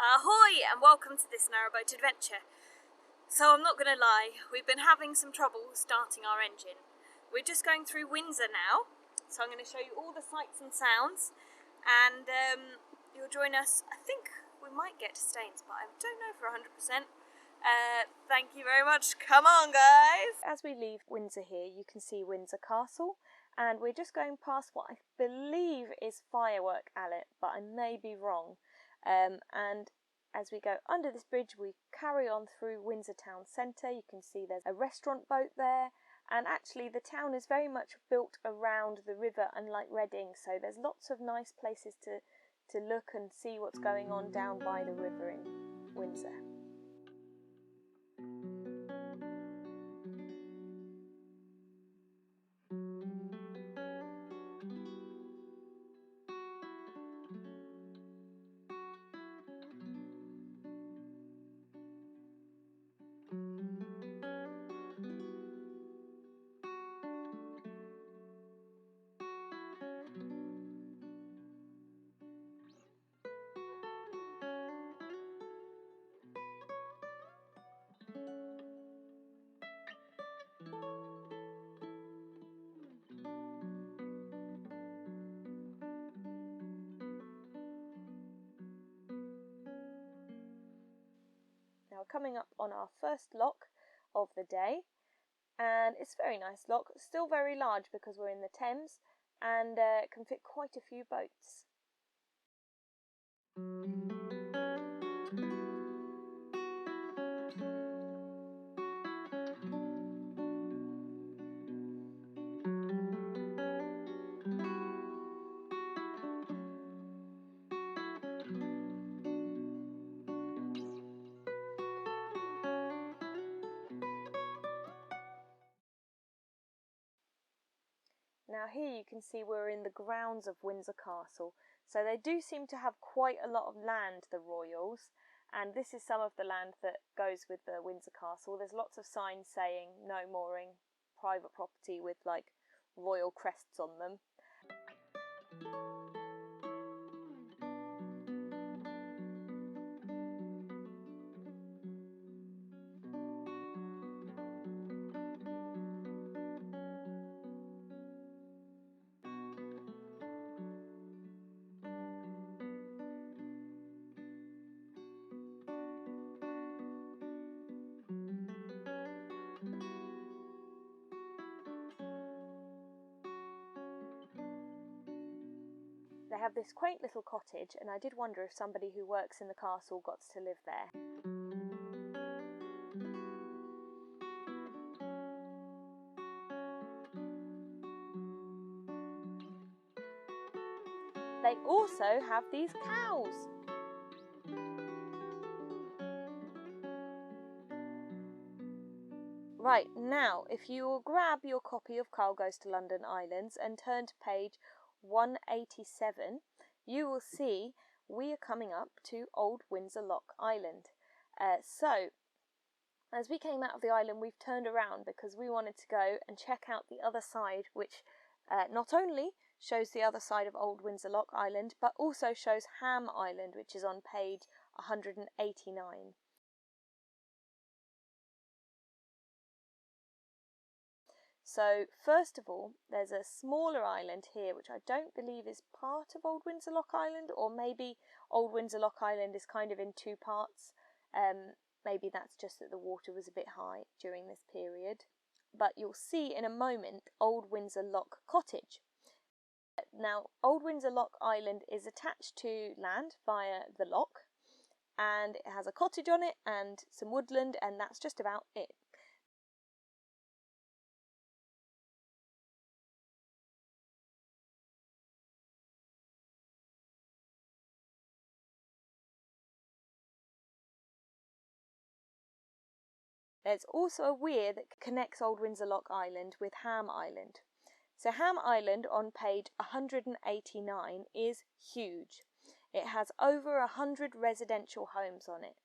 Ahoy and welcome to this narrowboat adventure. So I'm not going to lie, we've been having some trouble starting our engine. We're just going through Windsor now, so I'm going to show you all the sights and sounds, and you'll join us. I think we might get to Thames, but I don't know for 100%. Thank you very much. Come on, guys! As we leave Windsor here, you can see Windsor Castle, and we're just going past what I believe is Firework Alley, but I may be wrong. And as we go under this bridge, we carry on through Windsor town centre. You can see there's a restaurant boat there, and actually the town is very much built around the river, unlike Reading, so there's lots of nice places to look and see what's going on down by the river in Windsor. Now coming up on our first lock of the day, and it's a very nice lock, still very large because we're in the Thames, and can fit quite a few boats. Now here you can see we're in the grounds of Windsor Castle, so they do seem to have quite a lot of land, the royals, and this is some of the land that goes with the Windsor Castle. There's lots of signs saying no mooring, private property with like royal crests on them. They have this quaint little cottage, and I did wonder if somebody who works in the castle got to live there. They also have these cows. Right, now if you will grab your copy of Carl Goes to London Islands and turn to page 187, you will see we are coming up to Old Windsor Lock Island. So, as we came out of the island, we've turned around because we wanted to go and check out the other side, which not only shows the other side of Old Windsor Lock Island, but also shows Ham Island, which is on page 189. So, first of all, there's a smaller island here, which I don't believe is part of Old Windsor Lock Island, or maybe Old Windsor Lock Island is kind of in two parts. Maybe that's just that the water was a bit high during this period. But you'll see in a moment Old Windsor Lock Cottage. Now, Old Windsor Lock Island is attached to land via the lock, and it has a cottage on it and some woodland, and that's just about it. There's also a weir that connects Old Windsor Lock Island with Ham Island. So Ham Island on page 189 is huge. It has over 100 residential homes on it.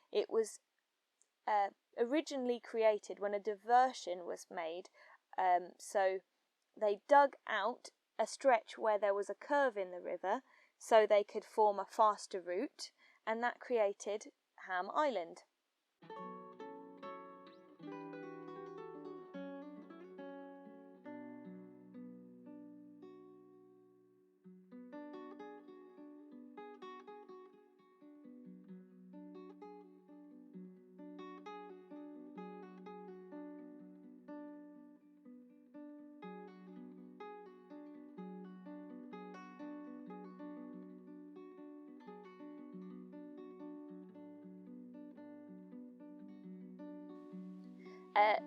It was originally created when a diversion was made, so they dug out a stretch where there was a curve in the river so they could form a faster route, and that created Ham Island.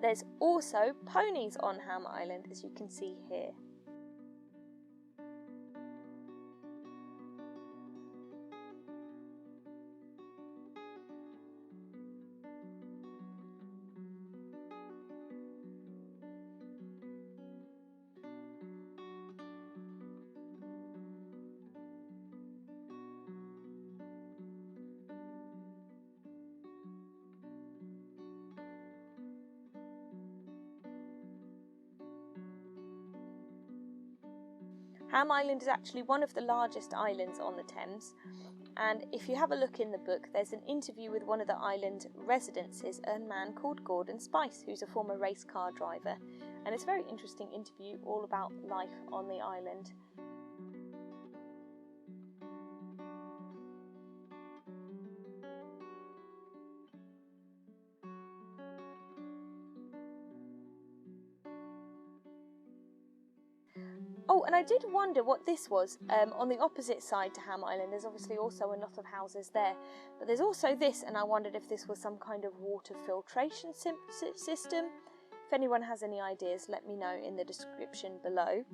There's also ponies on Ham Island, as you can see here. Ham Island is actually one of the largest islands on the Thames, and if you have a look in the book, there's an interview with one of the island residences, a man called Gordon Spice, who's a former race car driver, and it's a very interesting interview all about life on the island. Oh, and I did wonder what this was. On the opposite side to Ham Island, there's obviously also a lot of houses there, but there's also this, and I wondered if this was some kind of water filtration system. If anyone has any ideas, let me know in the description below.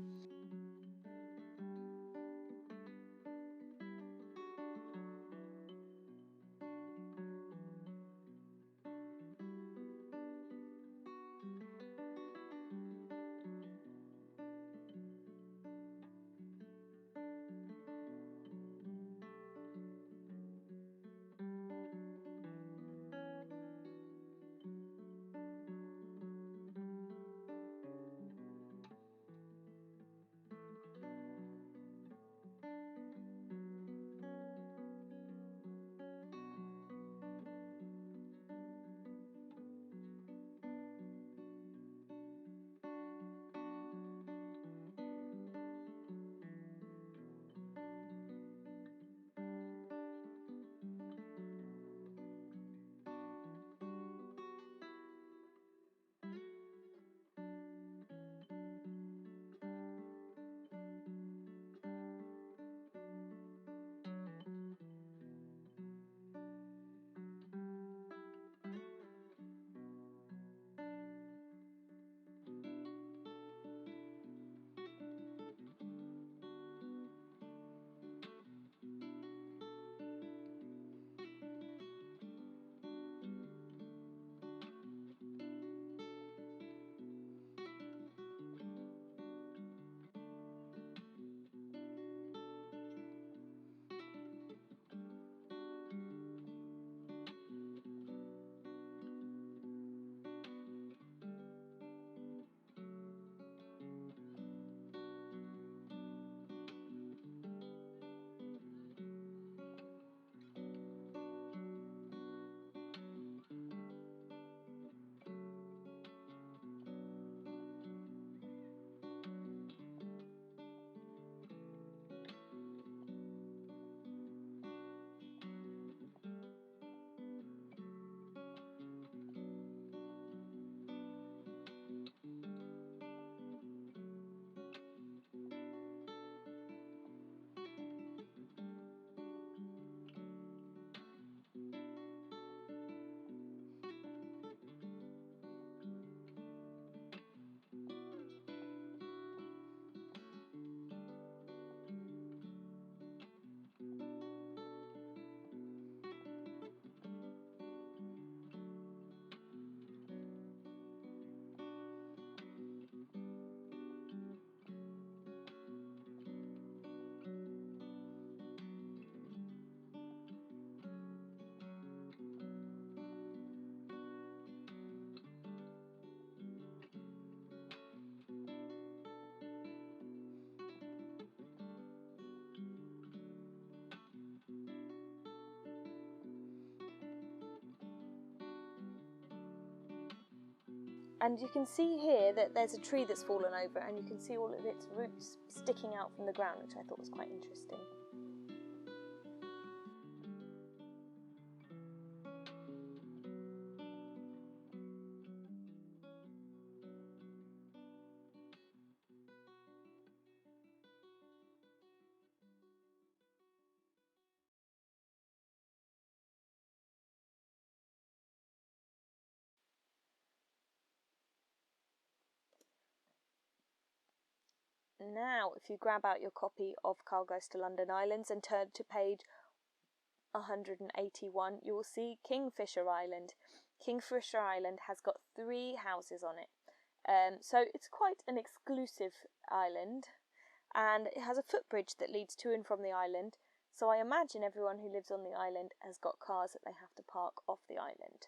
And you can see here that there's a tree that's fallen over, and you can see all of its roots sticking out from the ground, which I thought was quite interesting. Now, if you grab out your copy of Cargoes to London Islands and turn to page 181, you will see Kingfisher Island. Kingfisher Island has got 3 houses on it. So it's quite an exclusive island, and it has a footbridge that leads to and from the island. So I imagine everyone who lives on the island has got cars that they have to park off the island.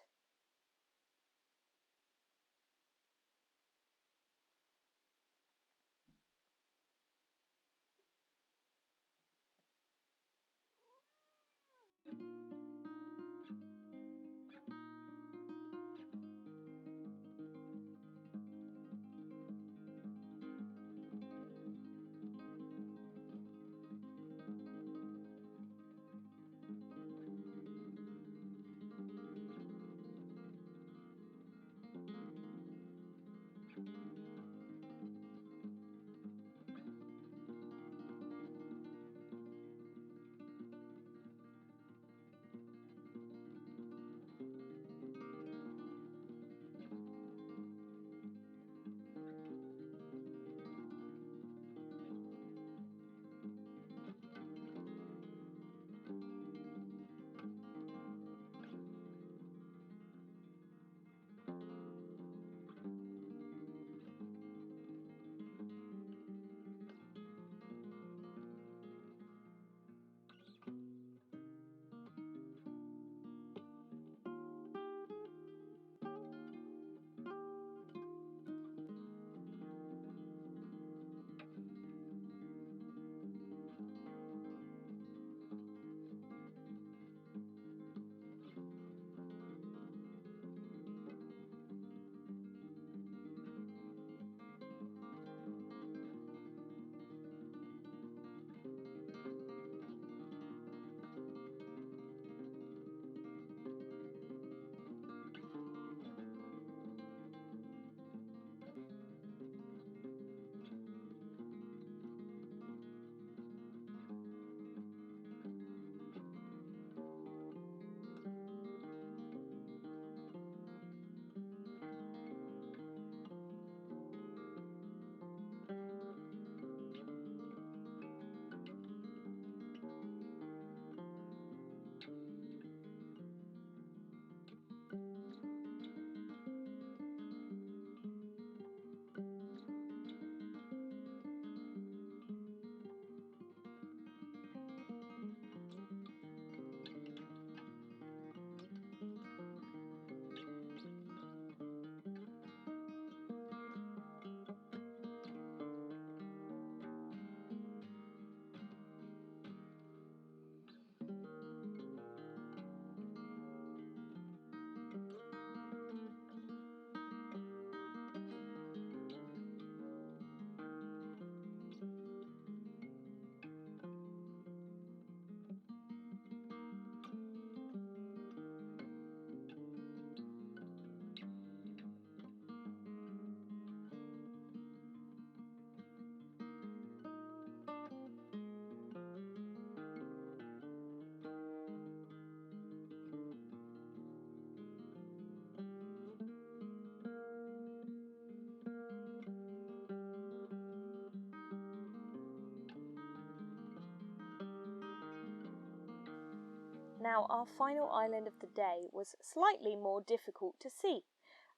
Now, our final island of the day was slightly more difficult to see,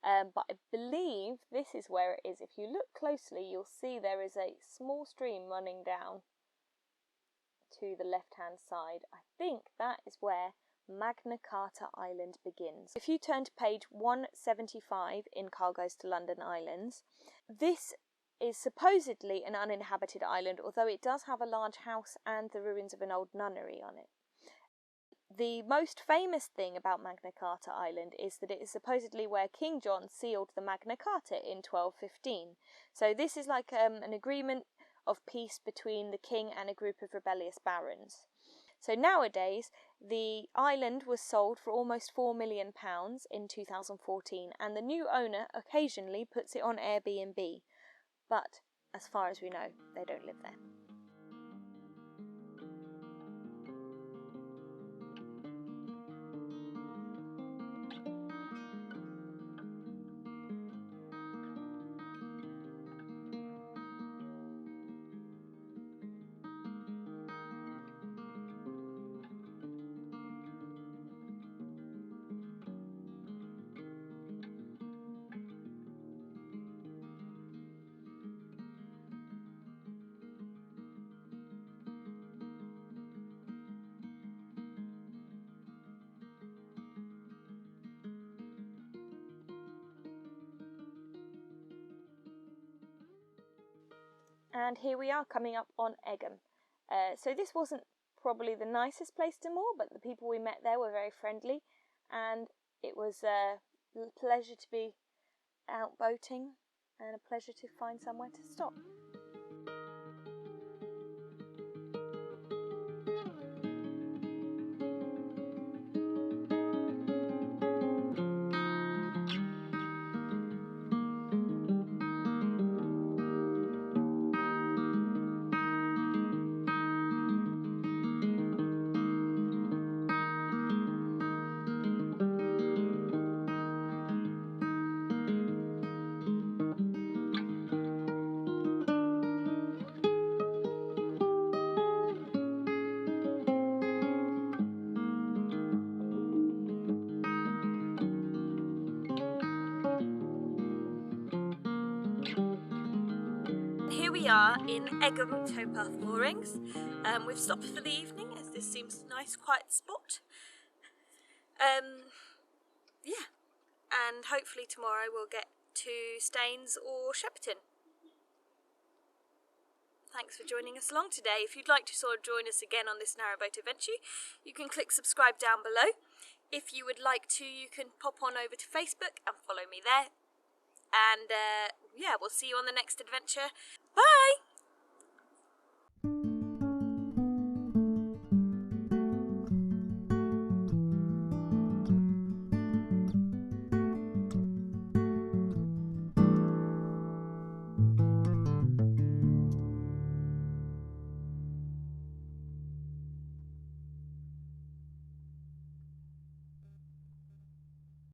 but I believe this is where it is. If you look closely, you'll see there is a small stream running down to the left-hand side. I think that is where Magna Carta Island begins. If you turn to page 175 in Cargoes to London Islands, this is supposedly an uninhabited island, although it does have a large house and the ruins of an old nunnery on it. The most famous thing about Magna Carta Island is that it is supposedly where King John sealed the Magna Carta in 1215. So this is like an agreement of peace between the king and a group of rebellious barons. So nowadays, the island was sold for almost £4 million in 2014, and the new owner occasionally puts it on Airbnb. But as far as we know, they don't live there. And here we are coming up on Egham. So this wasn't probably the nicest place to moor, but the people we met there were very friendly, and it was a pleasure to be out boating and a pleasure to find somewhere to stop. Here we are in Eggham towpath moorings. We've stopped for the evening as this seems a nice quiet spot. Yeah, and hopefully tomorrow we'll get to Staines or Shepperton. Thanks for joining us along today. If you'd like to sort of join us again on this narrowboat adventure, you can click subscribe down below. If you would like to, you can pop on over to Facebook and follow me there. And yeah, we'll see you on the next adventure. Bye!